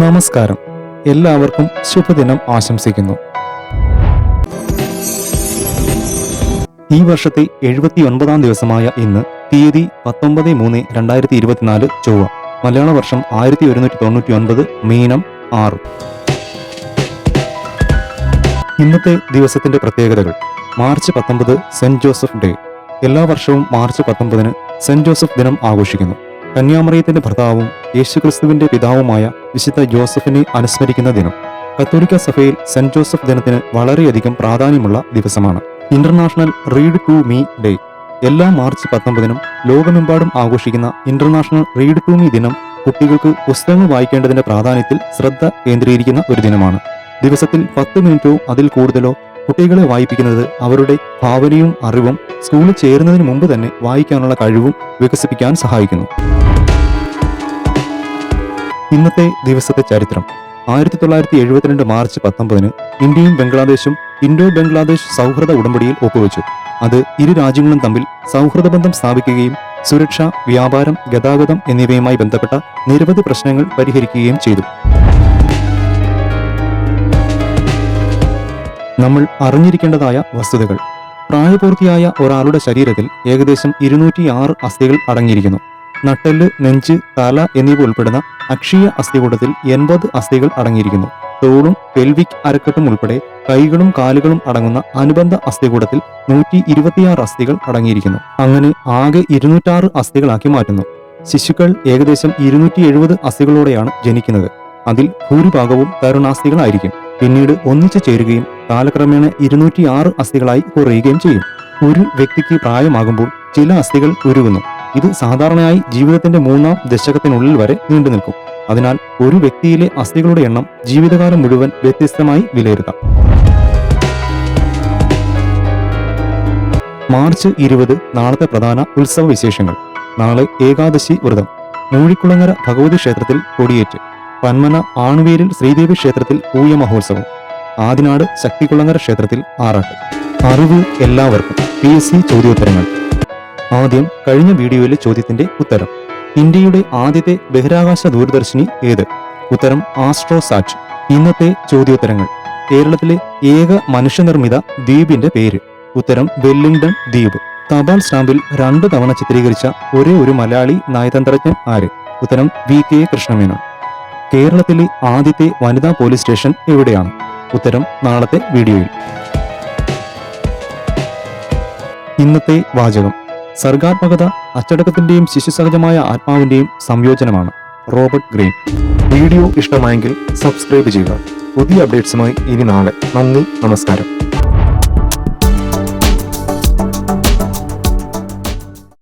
നമസ്കാരം. എല്ലാവർക്കും ശുഭദിനം ആശംസിക്കുന്നു. ഈ വർഷത്തെ 79-ാം ദിവസമായ ഇന്ന് തീയതി 19/3/2024 ചൊവ്വ. മലയാള വർഷം 1199 മീനം 6. ഇന്നത്തെ ദിവസത്തിന്റെ പ്രത്യേകതകൾ. March 19 saint Joseph day. എല്ലാ വർഷവും മാർച്ച് 19 സെന്റ് ജോസഫ് ദിനം ആഘോഷിക്കുന്നു. കന്യാമറിയത്തിന്റെ ഭർത്താവും യേശുക്രിസ്തുവിന്റെ പിതാവുമായ വിശുദ്ധ ജോസഫിനെ അനുസ്മരിക്കുന്ന ദിനം. കത്തോലിക്ക സഭയിൽ സെന്റ് ജോസഫ് ദിനത്തിന് വളരെയധികം പ്രാധാന്യമുള്ള ദിവസമാണ്. International read to me day. എല്ലാ മാർച്ച് 19 ലോകമെമ്പാടും ആഘോഷിക്കുന്ന ഇന്റർനാഷണൽ റീഡ് ടു മീ ദിനം കുട്ടികൾക്ക് പുസ്തകങ്ങൾ വായിക്കേണ്ടതിന്റെ പ്രാധാന്യത്തിൽ ശ്രദ്ധ കേന്ദ്രീകരിക്കുന്ന ഒരു ദിനമാണ്. ദിവസത്തിൽ 10 മിനിറ്റോ അതിൽ കൂടുതലോ കുട്ടികളെ വായിപ്പിക്കുന്നത് അവരുടെ ഭാവനയും അറിവും സ്കൂളിൽ ചേരുന്നതിന് മുമ്പ് തന്നെ വായിക്കാനുള്ള കഴിവും വികസിപ്പിക്കാൻ സഹായിക്കുന്നു. ഇന്നത്തെ ദിവസത്തെ ചരിത്രം. 1972 മാർച്ച് 19 ഇന്ത്യയും ബംഗ്ലാദേശും ഇൻഡോ ബംഗ്ലാദേശ് സൗഹൃദ ഉടമ്പടിയിൽ ഒപ്പുവെച്ചു. അത് ഇരു രാജ്യങ്ങളും തമ്മിൽ സൗഹൃദ ബന്ധം സ്ഥാപിക്കുകയും സുരക്ഷ, വ്യാപാരം, ഗതാഗതം എന്നിവയുമായി ബന്ധപ്പെട്ട നിരവധി പ്രശ്നങ്ങൾ പരിഹരിക്കുകയും ചെയ്തു. നമ്മൾ അറിഞ്ഞിരിക്കേണ്ടതായ വസ്തുതകൾ. പ്രായപൂർത്തിയായ ഒരാളുടെ ശരീരത്തിൽ ഏകദേശം 206 അസ്ഥികൾ അടങ്ങിയിരിക്കുന്നു. നട്ടെല്ല്, നെഞ്ച്, തല എന്നിവ ഉൾപ്പെടുന്ന അക്ഷീയ അസ്ഥികൂടത്തിൽ 80 അസ്ഥികൾ അടങ്ങിയിരിക്കുന്നു. തോളും പെൽവിക് അരക്കെട്ടും ഉൾപ്പെടെ കൈകളും കാലുകളും അടങ്ങുന്ന അനുബന്ധ അസ്ഥികൂടത്തിൽ 126 അസ്ഥികൾ അടങ്ങിയിരിക്കുന്നു. അങ്ങനെ ആകെ 206 അസ്ഥികളാക്കി മാറ്റുന്നു. ശിശുക്കൾ ഏകദേശം 270 അസ്ഥികളോടെയാണ് ജനിക്കുന്നത്. അതിൽ ഭൂരിഭാഗവും തരുണാസ്ഥികളായിരിക്കും. പിന്നീട് ഒന്നിച്ചു ചേരുകയും കാലക്രമേണ 206 അസ്ഥികളായി കുറയുകയും ചെയ്യും. ഒരു വ്യക്തിക്ക് പ്രായമാകുമ്പോൾ ചില അസ്ഥികൾ ഉരുകുന്നു. ഇത് സാധാരണയായി ജീവിതത്തിന്റെ 3-ാം ദശകത്തിനുള്ളിൽ വരെ നീണ്ടു നിൽക്കും. അതിനാൽ ഒരു വ്യക്തിയിലെ അസ്ഥികളുടെ എണ്ണം ജീവിതകാലം മുഴുവൻ വ്യത്യസ്തമായി വിലയിരുത്താം. മാർച്ച് 20 നാളത്തെ പ്രധാന ഉത്സവ വിശേഷങ്ങൾ. നാളെ ഏകാദശി വ്രതം. മൂഴിക്കുളങ്ങര ഭഗവതി ക്ഷേത്രത്തിൽ കൊടിയേറ്റ്. പന്മന ആണുവേരിൽ ശ്രീദേവി ക്ഷേത്രത്തിൽ പൂയ മഹോത്സവം. ആദിനാട് ശക്തികുളങ്ങര ക്ഷേത്രത്തിൽ ആറാട്ട്. അറിവ് എല്ലാവർക്കും. PSC ചോദ്യോത്തരങ്ങൾ. ആദ്യം കഴിഞ്ഞ വീഡിയോയിലെ ചോദ്യത്തിന്റെ ഉത്തരം. ഇന്ത്യയുടെ ആദ്യത്തെ ബഹിരാകാശ ദൂരദർശിനി ഏത്? ഉത്തരം ആസ്ട്രോസാറ്റ്. ഇന്നത്തെ ചോദ്യോത്തരങ്ങൾ. കേരളത്തിലെ ഏക മനുഷ്യനിർമ്മിത ദ്വീപിന്റെ പേര്? ഉത്തരം വെല്ലിംഗ്ടൺ ദ്വീപ്. തപാൽ സ്റ്റാമ്പിൽ 2 തവണ ചിത്രീകരിച്ച ഒരേ ഒരു മലയാളി നയതന്ത്രജ്ഞൻ ആര്? ഉത്തരം VK കൃഷ്ണമേനോൻ. കേരളത്തിലെ ആദ്യത്തെ വനിതാ പോലീസ് സ്റ്റേഷൻ എവിടെയാണ്? ഉത്തരം നാളത്തെ വീഡിയോയിൽ. ഇന്നത്തെ വാചകം. സർഗാത്മകത അച്ചടക്കത്തിന്റെയും ശിശുസഹജമായ ആത്മാവിന്റെയും സംയോജനമാണ്. Robert green. വീഡിയോ ഇഷ്ടമായെങ്കിൽ സബ്സ്ക്രൈബ് ചെയ്യുക. പുതിയ അപ്ഡേറ്റ്സുമായി ഇനി നാളെ. നന്ദി, നമസ്കാരം.